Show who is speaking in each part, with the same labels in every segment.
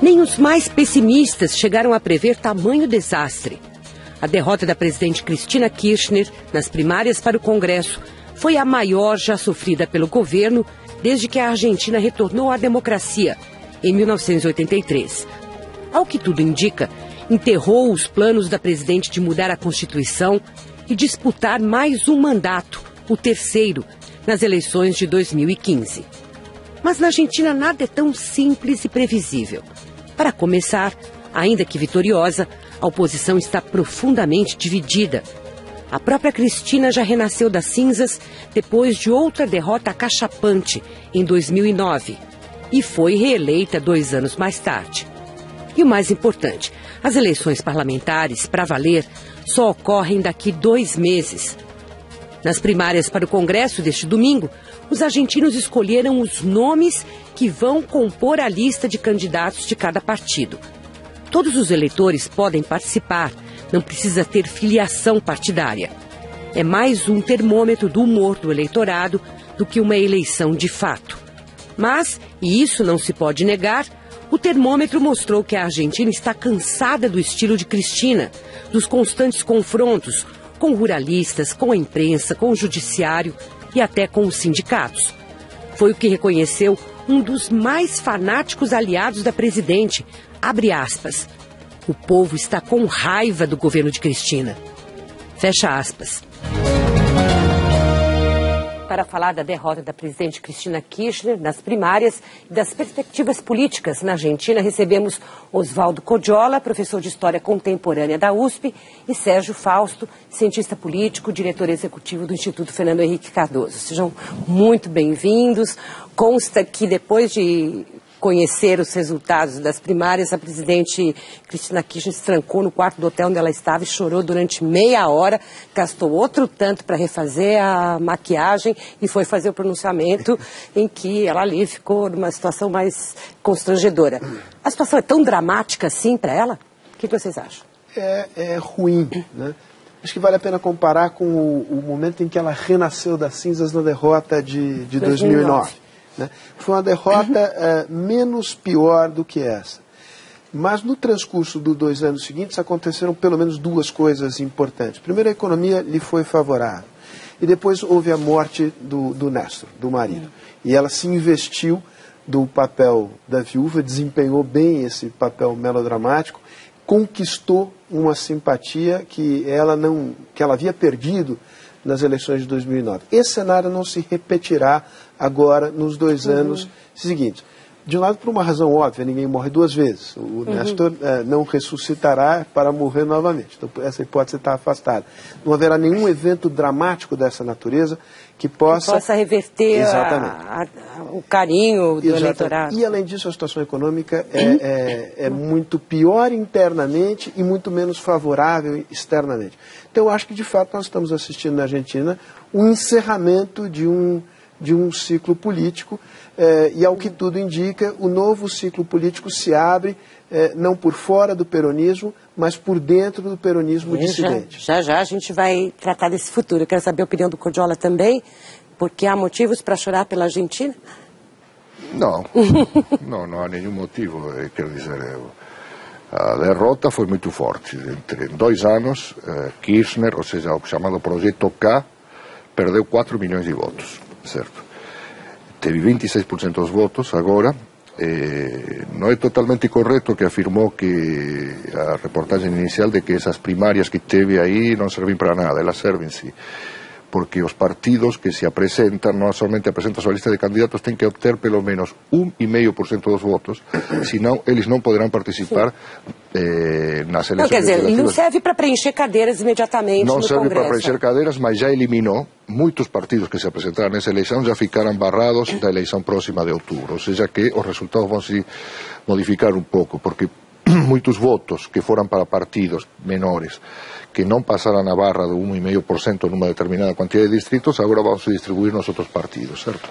Speaker 1: Nem os mais pessimistas chegaram a prever tamanho desastre. A derrota da presidente Cristina Kirchner nas primárias para o Congresso foi a maior já sofrida pelo governo desde que a Argentina retornou à democracia, em 1983. Ao que tudo indica, enterrou os planos da presidente de mudar a Constituição e disputar mais um mandato, o terceiro, nas eleições de 2015. Mas na Argentina nada é tão simples e previsível. Para começar, ainda que vitoriosa, a oposição está profundamente dividida. A própria Cristina já renasceu das cinzas depois de outra derrota acachapante, em 2009, e foi reeleita 2 anos mais tarde. E o mais importante, as eleições parlamentares, para valer, só ocorrem daqui 2 meses. Nas primárias para o Congresso deste domingo, os argentinos escolheram os nomes que vão compor a lista de candidatos de cada partido. Todos os eleitores podem participar, não precisa ter filiação partidária. É mais um termômetro do humor do eleitorado do que uma eleição de fato. Mas, e isso não se pode negar, o termômetro mostrou que a Argentina está cansada do estilo de Cristina, dos constantes confrontos com ruralistas, com a imprensa, com o judiciário e até com os sindicatos. Foi o que reconheceu um dos mais fanáticos aliados da presidente, abre aspas, o povo está com raiva do governo de Cristina. Fecha aspas. Para falar da derrota da presidente Cristina Kirchner nas primárias e das perspectivas políticas na Argentina, recebemos Oswaldo Codiola, professor de História Contemporânea da USP, e Sérgio Fausto, cientista político, diretor executivo do Instituto Fernando Henrique Cardoso. Sejam muito bem-vindos. Consta que depois de conhecer os resultados das primárias, a presidente Cristina Kirchner se trancou no quarto do hotel onde ela estava e chorou durante meia hora, gastou outro tanto para refazer a maquiagem e foi fazer o pronunciamento em que ela ali ficou numa situação mais constrangedora. A situação é tão dramática assim para ela? O que vocês acham?
Speaker 2: É ruim, né? Acho que vale a pena comparar com o momento em que ela renasceu das cinzas na derrota de 2009. Né? Foi uma derrota menos pior do que essa. Mas no transcurso dos 2 anos seguintes aconteceram pelo menos 2 coisas importantes. Primeiro, a economia lhe foi favorável. E depois houve a morte do Néstor, do marido. E ela se investiu do papel da viúva, desempenhou bem esse papel melodramático, conquistou uma simpatia que ela havia perdido nas eleições de 2009. Esse cenário não se repetirá agora nos 2 anos seguintes. De um lado, por uma razão óbvia, ninguém morre 2 vezes. O Néstor não ressuscitará para morrer novamente. Então, essa hipótese está afastada. Não haverá nenhum evento dramático dessa natureza que possa
Speaker 1: reverter o carinho do eleitorado.
Speaker 2: E, além disso, a situação econômica é muito pior internamente e muito menos favorável externamente. Então, eu acho que, de fato, nós estamos assistindo na Argentina um encerramento de um ciclo político e, ao que tudo indica, o novo ciclo político se abre não por fora do peronismo, mas por dentro do peronismo dissidente.
Speaker 1: Já a gente vai tratar desse futuro. Eu quero saber a opinião do Codiola também, porque há motivos para chorar pela Argentina?
Speaker 3: Não, não há nenhum motivo. Quero dizer, a derrota foi muito forte. Em 2 anos, Kirchner, ou seja, o chamado Projeto K, perdeu 4 milhões de votos, certo? Teve 26% dos votos agora. Não é totalmente correto que afirmou que a reportagem inicial de que essas primárias que teve aí não servem para nada. Elas servem sim, porque os partidos que se apresentam, não somente apresentam sua lista de candidatos, têm que obter pelo menos 1,5% dos votos, senão eles não poderão participar nas eleições.
Speaker 1: Quer dizer, não serve para preencher cadeiras imediatamente no Congresso.
Speaker 3: Não serve para preencher cadeiras, mas já eliminou. Muitos partidos que se apresentaram nessa eleição já ficaram barrados da eleição próxima de outubro. Ou seja que os resultados vão se modificar um pouco, porque muitos votos que foram para partidos menores, que não passaram a barra de 1,5% numa determinada quantidade de distritos, agora vão se distribuir nos outros partidos, certo?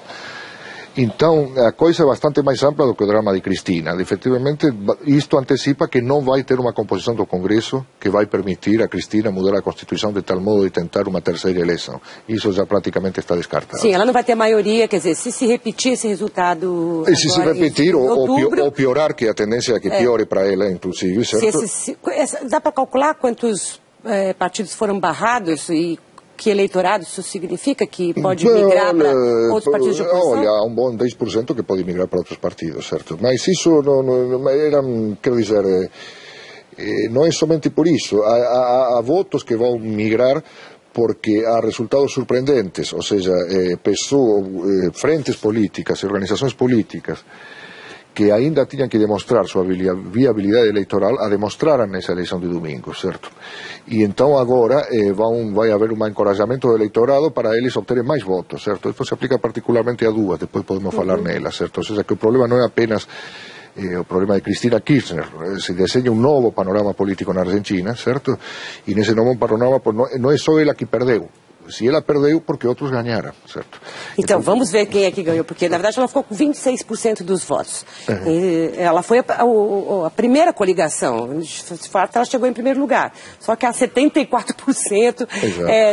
Speaker 3: Então, a coisa é bastante mais ampla do que o drama de Cristina. Efetivamente, isto antecipa que não vai ter uma composição do Congresso que vai permitir a Cristina mudar a Constituição de tal modo de tentar uma terceira eleição. Isso já praticamente está descartado.
Speaker 1: Sim, ela não vai ter maioria, quer dizer, se repetir esse resultado...
Speaker 3: E se repetir ou piorar, que a tendência é que piore para ela, inclusive, certo?
Speaker 1: Dá para calcular quantos partidos foram barrados e que eleitorado isso significa que pode migrar para outros partidos de oposição?
Speaker 3: Olha, há um bom 10% que pode migrar para outros partidos, certo? Mas isso não era, quero dizer, não é somente por isso. Há votos que vão migrar porque há resultados surpreendentes, ou seja, frentes políticas, organizações políticas, que ainda tinham que demonstrar sua viabilidade eleitoral, a demonstraram nessa eleição de domingo, certo? E então agora vai haver um encorajamento do eleitorado para eles obterem mais votos, certo? Isso se aplica particularmente a duas, depois podemos falar nelas, certo? Ou seja, que o problema não é apenas o problema de Cristina Kirchner, se desenha um novo panorama político na Argentina, certo? E nesse novo panorama não é só ela que perdeu. Se ela perdeu, porque outros ganharam, certo?
Speaker 1: Então, vamos ver quem é que ganhou, porque, na verdade, ela ficou com 26% dos votos. Ela foi a primeira coligação, de fato, ela chegou em primeiro lugar, só que há 74%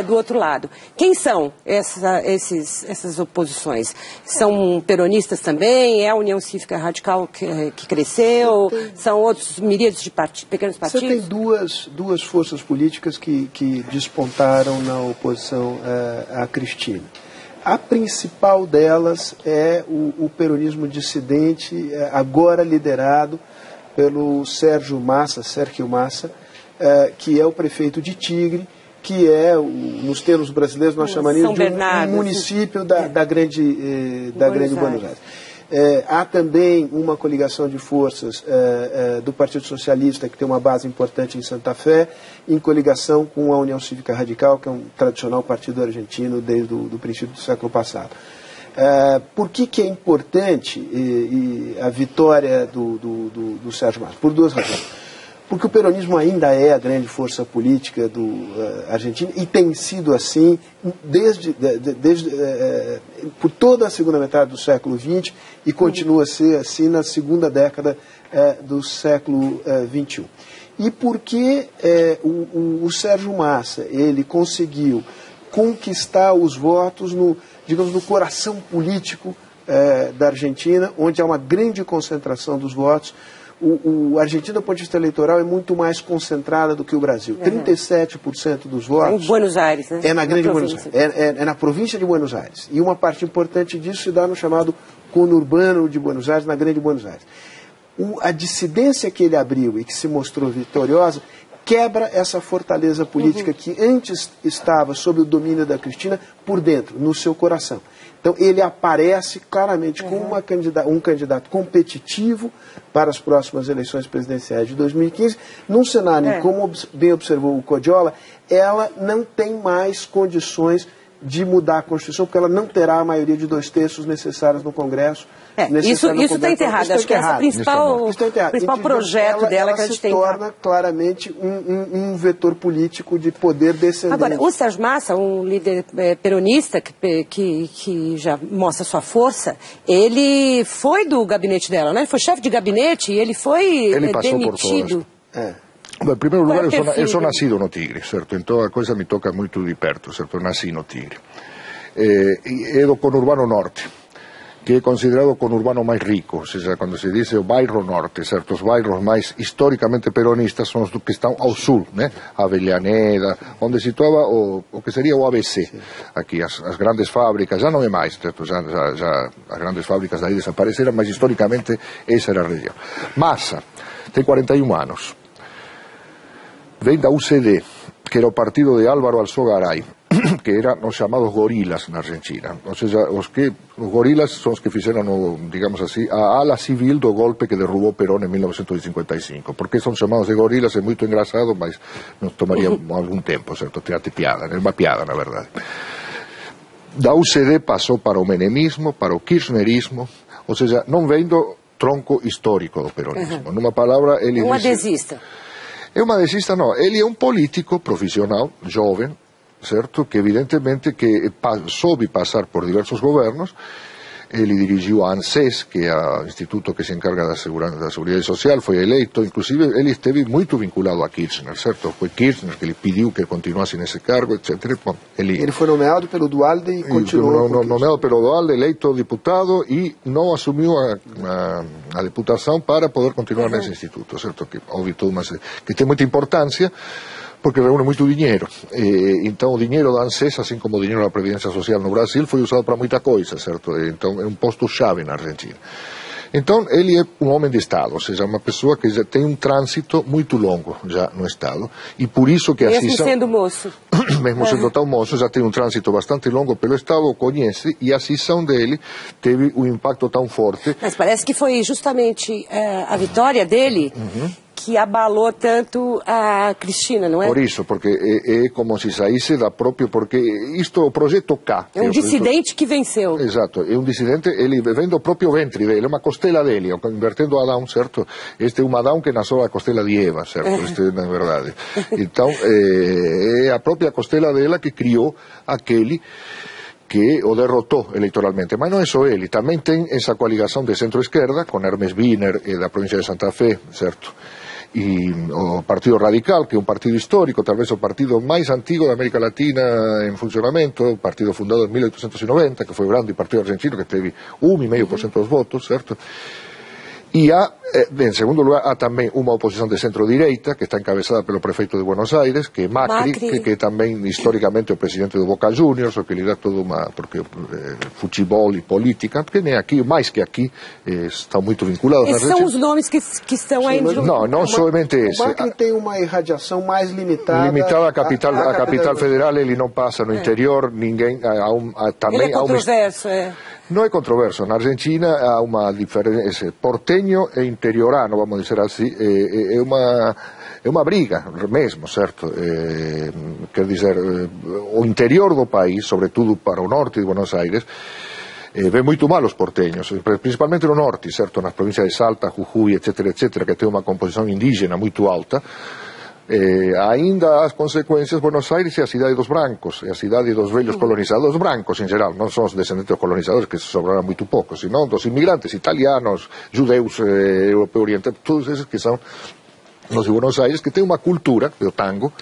Speaker 1: do outro lado. Quem são essas oposições? São peronistas também? É a União Cívica Radical que cresceu? São outros miríades de pequenos partidos?
Speaker 2: Você tem duas forças políticas que despontaram na oposição a Cristina. A principal delas é o peronismo dissidente, agora liderado pelo Sérgio Massa, que é o prefeito de Tigre, que é, nos termos brasileiros, nós chamaríamos de um município da grande Buenos Aires. Há também uma coligação de forças do Partido Socialista, que tem uma base importante em Santa Fé, em coligação com a União Cívica Radical, que é um tradicional partido argentino desde o princípio do século passado. Por que é importante a vitória do Sérgio Massa? Por duas razões. Porque o peronismo ainda é a grande força política do Argentina e tem sido assim por toda a segunda metade do século XX e continua a ser assim na segunda década do século XXI. E porque o Sérgio Massa ele conseguiu conquistar os votos no coração político da Argentina, onde há uma grande concentração dos votos. A Argentina, do ponto de vista eleitoral, é muito mais concentrada do que o Brasil. 37% dos votos...
Speaker 1: Em Buenos Aires, né?
Speaker 2: É na Grande Buenos Aires. É na província de Buenos Aires. E uma parte importante disso se dá no chamado conurbano de Buenos Aires, na Grande Buenos Aires. A dissidência que ele abriu e que se mostrou vitoriosa quebra essa fortaleza política que antes estava sob o domínio da Cristina por dentro, no seu coração. Então ele aparece claramente como um candidato competitivo para as próximas eleições presidenciais de 2015, num cenário em, como bem observou o Codiola, ela não tem mais condições de mudar a Constituição, porque ela não terá a maioria de 2/3 necessários no Congresso.
Speaker 1: Isso está enterrado. Acho que esse é o principal projeto dela que a gente tem.
Speaker 2: Ela se torna claramente um vetor político de poder descendente.
Speaker 1: Agora, o Sérgio Massa, um líder peronista que já mostra sua força, ele foi do gabinete dela, né? Ele foi chefe de gabinete e ele foi demitido.
Speaker 3: Em primeiro lugar, eu sou nascido no Tigre, certo? Então a coisa me toca muito de perto, certo? Eu nasci no Tigre. É do conurbano norte, que é considerado o conurbano mais rico, ou seja, quando se diz o bairro norte, certo? Os bairros mais historicamente peronistas são os que estão ao sul, né? Avellaneda, onde situava o que seria o ABC. Aqui as grandes fábricas, já não é mais, certo? Já as grandes fábricas daí desapareceram, mas historicamente essa era a região. Massa tem 41 anos. Vem da UCD, que era o partido de Álvaro Alzogaray, que eram os chamados gorilas na Argentina. Ou seja, os gorilas são os que fizeram, digamos assim, a ala civil do golpe que derrubou Perón em 1955. Por que são chamados de gorilas? É muito engraçado, mas nos tomaria algum tempo, certo? Tirate piada, é uma piada, na verdade. Da UCD passou para o menemismo, para o kirchnerismo, ou seja, não vem do tronco histórico do peronismo. Numa palavra, ele
Speaker 1: um adesista.
Speaker 3: É uma adesista, não. Ele é um político profissional, jovem, certo? Que evidentemente que soube passar por diversos governos ele dirigiu a ANSES, que é o instituto que se encarga da Seguridade Social, foi eleito, inclusive ele esteve muito vinculado a Kirchner, certo? Foi Kirchner que lhe pediu que continuasse nesse cargo, etc. Bom, ele foi
Speaker 2: nomeado pelo Dualde e continuou.
Speaker 3: Nomeado pelo Dualde, eleito deputado e não assumiu a deputação para poder continuar nesse instituto, certo? Que houve tudo, mas que tem muita importância, porque reúne muito dinheiro. Então, o dinheiro da ANSES, assim como o dinheiro da Previdência Social no Brasil, foi usado para muita coisa, certo? Então, é um posto-chave na Argentina. Então, ele é um homem de Estado, ou seja, uma pessoa que já tem um trânsito muito longo já no Estado, e por isso que
Speaker 1: mesmo sendo moço.
Speaker 3: Mesmo sendo tão moço, já tem um trânsito bastante longo pelo Estado, conhece, e a cisão dele teve um impacto tão forte.
Speaker 1: Mas parece que foi justamente a vitória dele que abalou tanto a Cristina, não é?
Speaker 3: Por isso, porque é como se saísse da própria, porque isto é o projeto K.
Speaker 1: É um dissidente que venceu.
Speaker 3: Exato, é um dissidente, ele vem do próprio ventre dele, é uma costela dele, invertendo Adão, certo? Este é um Adão que nasceu da costela de Eva, certo? Isto é na verdade. Então, é a própria costela dela que criou aquele que o derrotou eleitoralmente. Mas não é só ele, também tem essa coligação de centro-esquerda, com Hermes Wiener da província de Santa Fe, certo? E o Partido Radical, que é um partido histórico, talvez o partido mais antigo da América Latina em funcionamento, o partido fundado em 1890, que foi o grande partido argentino, que teve 1,5% dos votos, certo? E há, em segundo lugar, há também uma oposição de centro-direita, que está encabeçada pelo prefeito de Buenos Aires, que é Macri. Que também, historicamente, é o presidente do Boca Juniors, o que lhe dá toda uma... porque futebol e política, porque nem aqui, mais que aqui, estão muito vinculados.
Speaker 1: Esses são os nomes que estão aí no jogo.
Speaker 3: Não somente esse.
Speaker 2: O Macri tem uma irradiação mais limitada.
Speaker 3: Limitada à capital federal, ele não passa no interior, ninguém...
Speaker 1: Ele é controverso,
Speaker 3: Não é controverso. Na Argentina há uma diferença. Porteño e interiorano, vamos dizer assim, é uma briga mesmo, certo? Quer dizer, o interior do país, sobretudo para o norte de Buenos Aires, vê muito mal os porteños, principalmente no norte, certo? Nas províncias de Salta, Jujuy, etc., que tem uma composição indígena muito alta. Ainda as consequências, Buenos Aires é a cidade dos brancos, é a cidade dos velhos colonizadores brancos em geral, não são os descendentes dos colonizadores, que sobraram muito poucos, senão dos imigrantes italianos, judeus, europeus orientais, todos esses que são os de Buenos Aires, que têm uma cultura, o tango,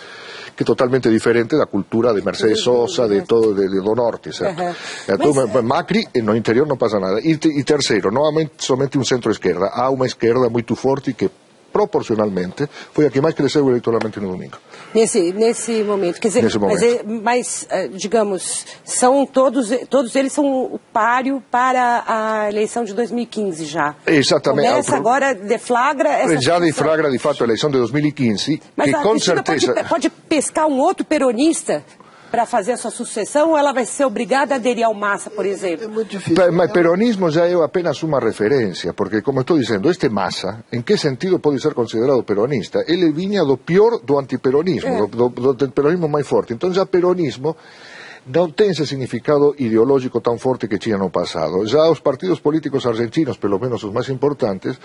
Speaker 3: que é totalmente diferente da cultura de Mercedes Sosa, de todo do norte, certo? Então, Macri, no interior não passa nada. E terceiro, não há somente um centro-esquerda, há uma esquerda muito forte que proporcionalmente foi a que mais cresceu eleitoralmente no domingo.
Speaker 1: Nesse momento, quer dizer,
Speaker 3: nesse momento.
Speaker 1: mas digamos, são todos eles são o páreo para a eleição de 2015 já.
Speaker 3: Exatamente.
Speaker 1: Começa agora, deflagra essa
Speaker 3: já deflagra de fato a eleição de 2015,
Speaker 1: mas
Speaker 3: que
Speaker 1: a
Speaker 3: com
Speaker 1: Cristina
Speaker 3: certeza
Speaker 1: pode pescar um outro peronista para fazer a sua sucessão, ou ela vai ser obrigada a aderir ao Massa, por exemplo?
Speaker 2: É muito difícil.
Speaker 3: Mas peronismo já é apenas uma referência, porque, como estou dizendo, este Massa, em que sentido pode ser considerado peronista? Ele vinha do pior do antiperonismo, do peronismo mais forte. Então, já peronismo não tem esse significado ideológico tão forte que tinha no passado. Já os partidos políticos argentinos, pelo menos os mais importantes,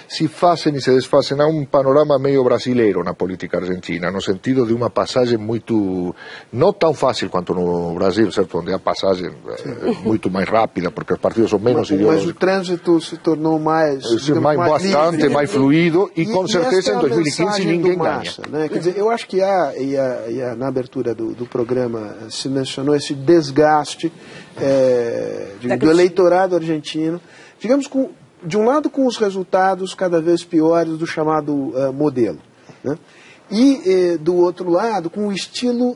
Speaker 3: se fazem e se desfazem. Há um panorama meio brasileiro na política argentina, no sentido de uma passagem muito, não tão fácil quanto no Brasil, certo? Onde a passagem muito mais rápida, porque os partidos são menos ideológicos.
Speaker 2: Mas o trânsito se tornou mais
Speaker 3: bastante
Speaker 2: livre,
Speaker 3: mais fluido e com certeza em 2015 ninguém
Speaker 2: Massa,
Speaker 3: ganha.
Speaker 2: Né? Quer dizer, eu acho que na abertura do programa se mencionou esse desgaste do eleitorado argentino, digamos, de um lado com os resultados cada vez piores do chamado modelo, né? E do outro lado com o estilo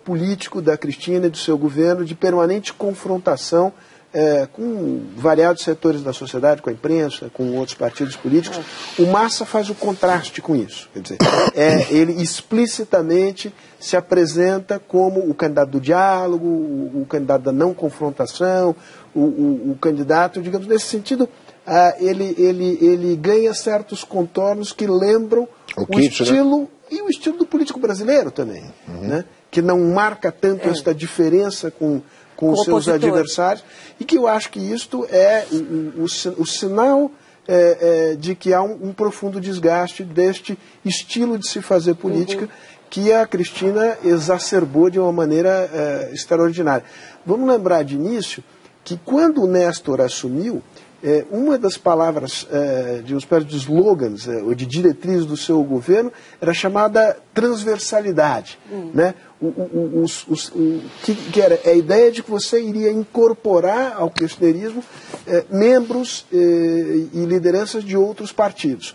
Speaker 2: político da Cristina e do seu governo de permanente confrontação com variados setores da sociedade, com a imprensa, com outros partidos políticos. O Massa faz o contraste com isso, quer dizer, ele explicitamente se apresenta como o candidato do diálogo, o candidato da não confrontação, o candidato, digamos, nesse sentido, ele ganha certos contornos que lembram o estilo, e o estilo do político brasileiro também, né? Que não marca tanto esta diferença com os seus adversários, e que eu acho que isto é o sinal de que há um profundo desgaste deste estilo de se fazer política que a Cristina exacerbou de uma maneira extraordinária. Vamos lembrar de início que quando o Néstor assumiu, uma das palavras, de uma espécie de slogans, ou de diretrizes do seu governo, era chamada transversalidade. Né? Que era a ideia de que você iria incorporar ao kirchnerismo membros e lideranças de outros partidos.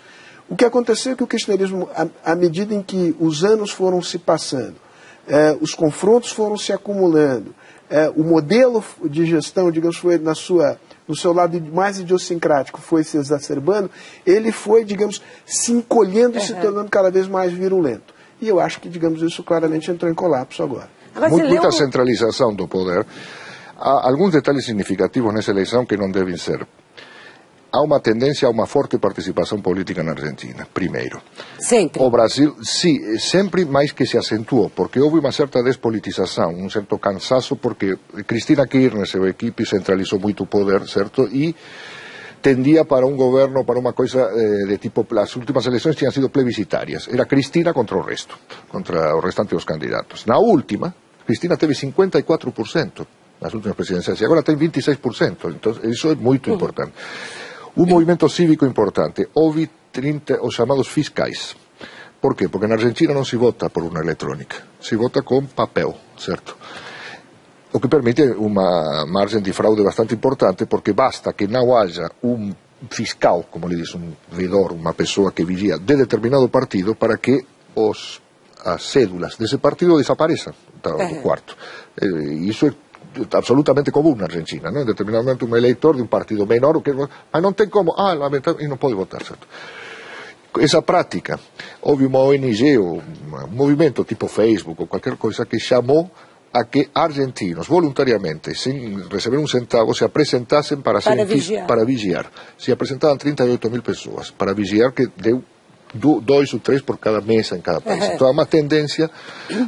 Speaker 2: O que aconteceu é que o kirchnerismo, à medida em que os anos foram se passando, os confrontos foram se acumulando, o modelo de gestão, digamos, foi no seu lado mais idiosincrático, foi se exacerbando, ele foi, digamos, se encolhendo e se tornando cada vez mais virulento. E eu acho que, digamos, isso claramente entrou em colapso agora.
Speaker 3: Muita centralização do poder. Há alguns detalhes significativos nessa eleição que não devem ser. Há uma tendência a uma forte participação política na Argentina, primeiro.
Speaker 1: Sempre.
Speaker 3: O Brasil, sim, sempre mais que se acentuou, porque houve uma certa despolitização, um certo cansaço, porque Cristina Kirchner, sua equipe, centralizou muito o poder, certo? E tendia para um governo, para uma coisa de tipo, as últimas eleições tinham sido plebiscitárias. Era Cristina contra o resto, contra o restante dos candidatos. Na última, Cristina teve 54% nas últimas presidenciais, e agora tem 26%, então isso é muito importante. Um movimento cívico importante, houve 30, os chamados fiscais. Por quê? Porque na Argentina não se vota por urna eletrônica, se vota com papel, certo? O que permite uma margem de fraude bastante importante, porque basta que não haja um fiscal, como lhe diz, um vedor, uma pessoa que vigia de determinado partido, para que as cédulas desse partido desapareçam do quarto. Isso é absolutamente comum na Argentina, não? Em determinado momento um eleitor de um partido menor, mas não tem como, lamentável, e não pode votar, certo? Essa prática, houve uma ONG, um movimento tipo Facebook ou qualquer coisa que chamou a que argentinos, voluntariamente, sem receber um centavo, se apresentassem para vigiar. Se apresentavam 38.000 pessoas para vigiar, que deu 2 ou 3 por cada mesa em cada país. Então há uma tendência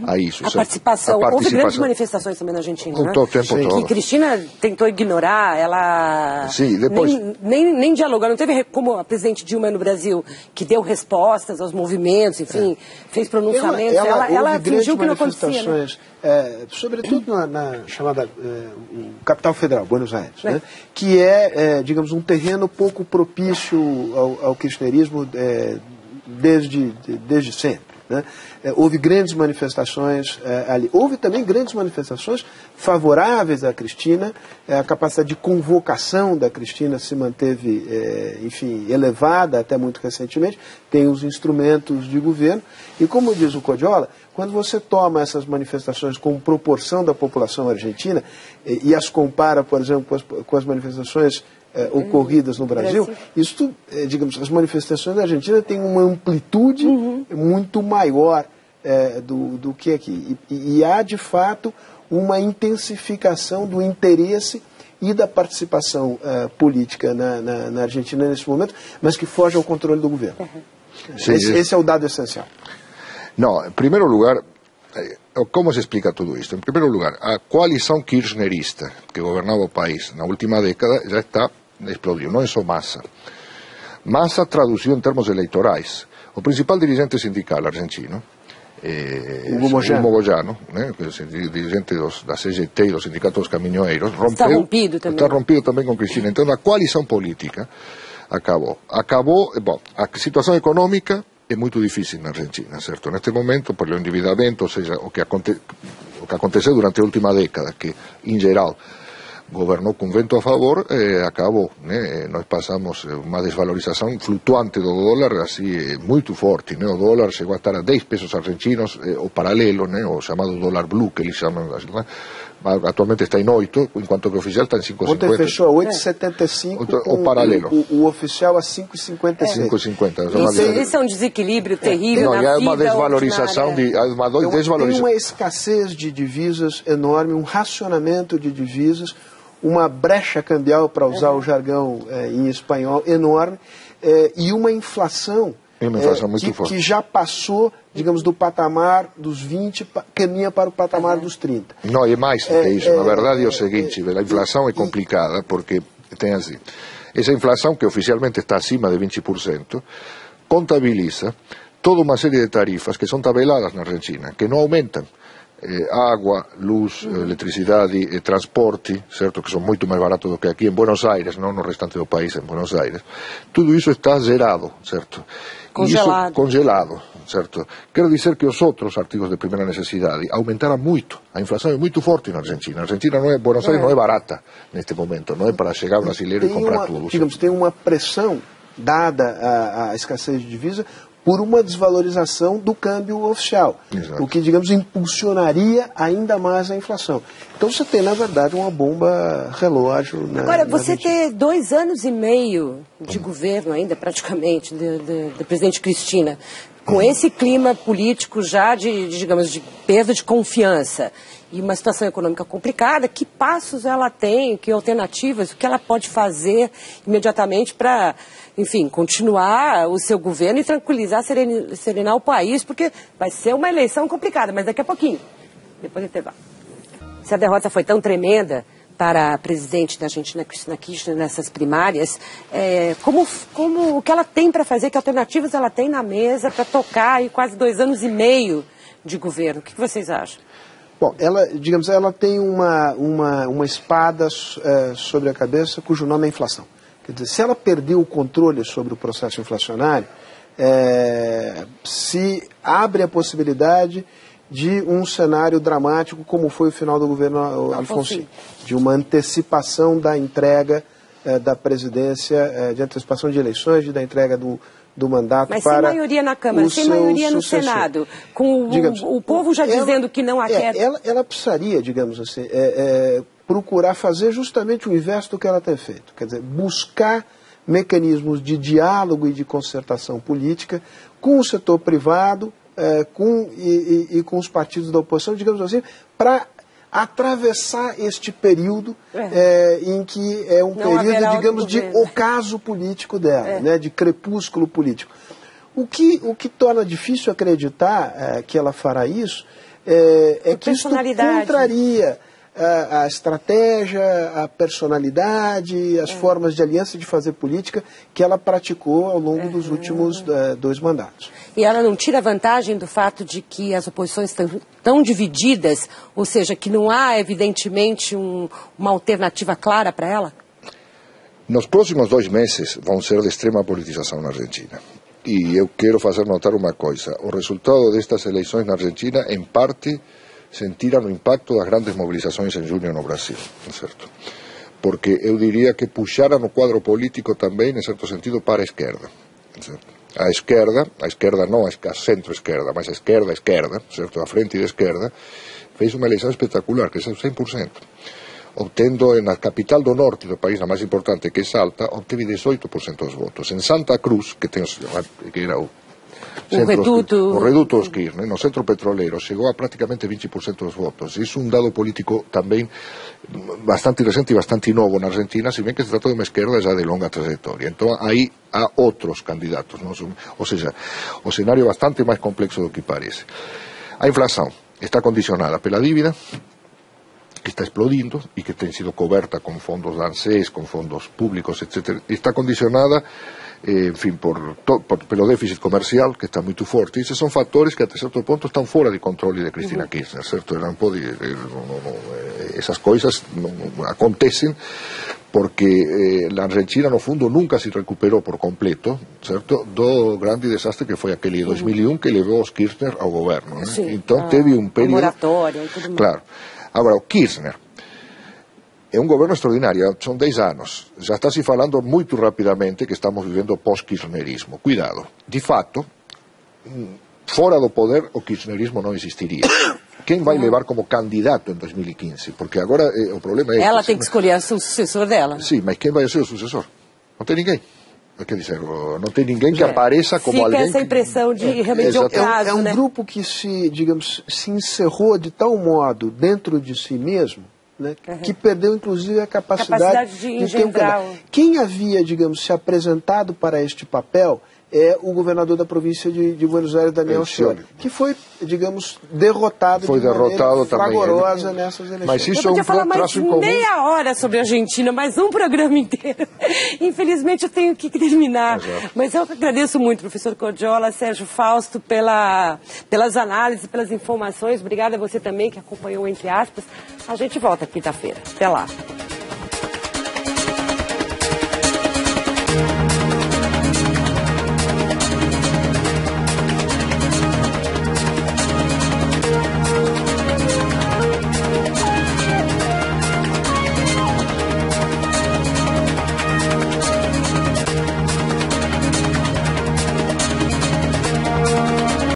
Speaker 3: a isso.
Speaker 1: A participação. Houve grandes manifestações também na Argentina, né?
Speaker 3: O tempo todo.
Speaker 1: Que Cristina tentou ignorar, ela
Speaker 3: depois
Speaker 1: nem dialogar. Não teve como a presidente Dilma no Brasil, que deu respostas aos movimentos, enfim, fez pronunciamentos. Ela fingiu que não acontecia. Né?
Speaker 2: Sobretudo na chamada capital federal, Buenos Aires, né? Que é, digamos, um terreno pouco propício ao kirchnerismo desde sempre. Né? Houve grandes manifestações ali. Houve também grandes manifestações favoráveis à Cristina. A capacidade de convocação da Cristina se manteve, enfim, elevada até muito recentemente. Tem os instrumentos de governo. E como diz o Codiola, quando você toma essas manifestações com proporção da população argentina e as compara, por exemplo, com as manifestações ocorridas no Brasil, isso, digamos, as manifestações da Argentina têm uma amplitude muito maior do que aqui. E há, de fato, uma intensificação do interesse e da participação política na Argentina nesse momento, mas que foge ao controle do governo. Esse é o dado essencial.
Speaker 3: Não, em primeiro lugar, como se explica tudo isto? Em primeiro lugar, a coalição kirchnerista que governava o país na última década já explodiu, não é só Massa. Massa traduziu em termos eleitorais. O principal dirigente sindical argentino, Hugo Moyano, né, dirigente da CGT e do Sindicato dos Caminhoneiros, está rompido também com Cristina. Então a coalição política acabou. Bom, a situação econômica é muito difícil na Argentina, certo? Neste momento, por o endividamento, ou seja, o que aconteceu durante a última década, que, em geral, governou com vento a favor, acabou, né? Nós passamos uma desvalorização flutuante do dólar, assim, muito forte, né? O dólar chegou a estar a 10 pesos argentinos, o paralelo, né? O chamado dólar blue, que eles chamam, né? Atualmente está em 8, enquanto que o oficial está em 5,50.
Speaker 2: Ontem fechou a 8,75,
Speaker 3: o paralelo.
Speaker 2: O oficial a 5,56.
Speaker 3: 5,50.
Speaker 1: Esse é um desequilíbrio terrível na vida.
Speaker 3: É uma desvalorização,
Speaker 2: tem uma escassez de divisas enorme, um racionamento de divisas, uma brecha cambial, para usar o jargão em espanhol, enorme, e uma inflação que já passou, digamos, do patamar dos 20, caminha para o patamar dos 30.
Speaker 3: Não, é mais do que isso. Na verdade é o seguinte, a inflação é complicada, porque tem assim, essa inflação que oficialmente está acima de 20%, contabiliza toda uma série de tarifas que são tabeladas na Argentina, que não aumentam. água, luz, eletricidade e transporte, certo, que são muito mais baratos do que aqui em Buenos Aires, não no restante do país, em Buenos Aires. Tudo isso está zerado, certo?
Speaker 1: Congelado.
Speaker 3: Isso, congelado, certo? Quero dizer que os outros artigos de primeira necessidade aumentaram muito. A inflação é muito forte na Argentina. A Argentina não é, Buenos Aires não é barata neste momento, não é para chegar brasileiro e comprar tudo.
Speaker 2: Digamos, tem uma pressão dada a escassez de divisa por uma desvalorização do câmbio oficial,
Speaker 3: Exato.
Speaker 2: O que, digamos, impulsionaria ainda mais a inflação. Então você tem, na verdade, uma bomba relógio.
Speaker 1: Agora, você ter 2 anos e meio de governo ainda, praticamente, do presidente Cristina, com esse clima político já digamos, de perda de confiança e uma situação econômica complicada, que passos ela tem, que alternativas, o que ela pode fazer imediatamente para, enfim, continuar o seu governo e tranquilizar, serenar o país, porque vai ser uma eleição complicada, mas daqui a pouquinho, depois do intervalo. Se a derrota foi tão tremenda para a presidente da Argentina, Cristina Kirchner, nessas primárias, o que ela tem para fazer, que alternativas ela tem na mesa para tocar aí quase 2 anos e meio de governo? O que vocês acham?
Speaker 2: Bom, ela tem uma espada sobre a cabeça cujo nome é inflação. Quer dizer, se ela perdeu o controle sobre o processo inflacionário, se abre a possibilidade de um cenário dramático como foi o final do governo Alfonsín, de uma antecipação da entrega da presidência, de antecipação de eleições, da entrega do mandato.
Speaker 1: Mas
Speaker 2: para
Speaker 1: sem maioria na Câmara, sem maioria no Senado, com o povo já dizendo que não a quer.
Speaker 2: Ela precisaria, digamos assim, procurar fazer justamente o inverso do que ela tem feito. Quer dizer, buscar mecanismos de diálogo e de concertação política com o setor privado e com os partidos da oposição, digamos assim, para atravessar este período em que é um período, digamos, de ocaso político dela, né, de crepúsculo político. O que torna difícil acreditar que ela fará isso é que isso contraria a estratégia, a personalidade, as formas de aliança de fazer política que ela praticou ao longo dos últimos 2 mandatos.
Speaker 1: E ela não tira vantagem do fato de que as oposições estão tão divididas, ou seja, que não há, evidentemente, uma alternativa clara para ela?
Speaker 3: Nos próximos 2 meses vão ser de extrema politização na Argentina. E eu quero fazer notar uma coisa. O resultado destas eleições na Argentina, em parte, sentiram o impacto das grandes mobilizações em junho no Brasil, certo? Porque eu diria que puxaram o quadro político também, em certo sentido, para a esquerda. Certo? A esquerda não a centro-esquerda, mas a esquerda, certo? A frente da esquerda, fez uma eleição espetacular, que é 100%. Obtendo na capital do norte do país, a mais importante, que é Salta, obteve 18% dos votos. Em Santa Cruz, que era o reduto dos Kirchner, no centro petrolero, chegou a praticamente 20% dos votos. Isso é um dado político também bastante recente e bastante novo na Argentina, se bem que se trata de uma esquerda já de longa trajetória. Então aí há outros candidatos, não? Ou seja, o cenário é bastante mais complexo do que parece. A inflação está condicionada pela dívida, que está explodindo e que tem sido coberta con fondos de ANSES, con fondos públicos, etc. Está condicionada, en fin, pelo déficit comercial, que está muito forte. Esses são fatores que, até certo ponto, estão fora de controle de Cristina Kirchner, certo? Essas coisas acontecem porque a Argentina, no fundo, nunca se recuperou por completo, certo, do grande desastre que foi aquele de 2001 que levou os Kirchner ao governo. Então, teve um período...
Speaker 1: moratória e tudo mais.
Speaker 3: Claro. Agora, o Kirchner é um governo extraordinário, são 10 anos. Já está se falando muito rapidamente que estamos vivendo pós-kirchnerismo. Cuidado. De fato, fora do poder, o kirchnerismo não existiria. Quem vai levar como candidato em 2015? Porque agora o problema é...
Speaker 1: Ela tem que escolher o sucessor dela.
Speaker 3: Sim, mas quem vai ser o sucessor? Não tem ninguém. Quer dizer, não tem ninguém que apareça como alguém...
Speaker 1: Fica essa impressão de realmente de ocaso,
Speaker 2: é um grupo que se encerrou de tal modo dentro de si mesmo, né, que perdeu inclusive a capacidade
Speaker 1: de engendrar.
Speaker 2: Quem havia, digamos, se apresentado para este papel é o governador da província de Buenos Aires, Daniel Scioli, que foi, digamos, derrotado de maneira fragorosa nessas eleições.
Speaker 3: Mas isso é um traço em comum.
Speaker 1: Meia hora sobre a Argentina, mais um programa inteiro. Infelizmente eu tenho que terminar.
Speaker 3: Exato.
Speaker 1: Mas eu agradeço muito, professor Cordiola, Sérgio Fausto, pelas análises, pelas informações. Obrigada a você também que acompanhou, entre aspas. A gente volta quinta-feira. Até lá.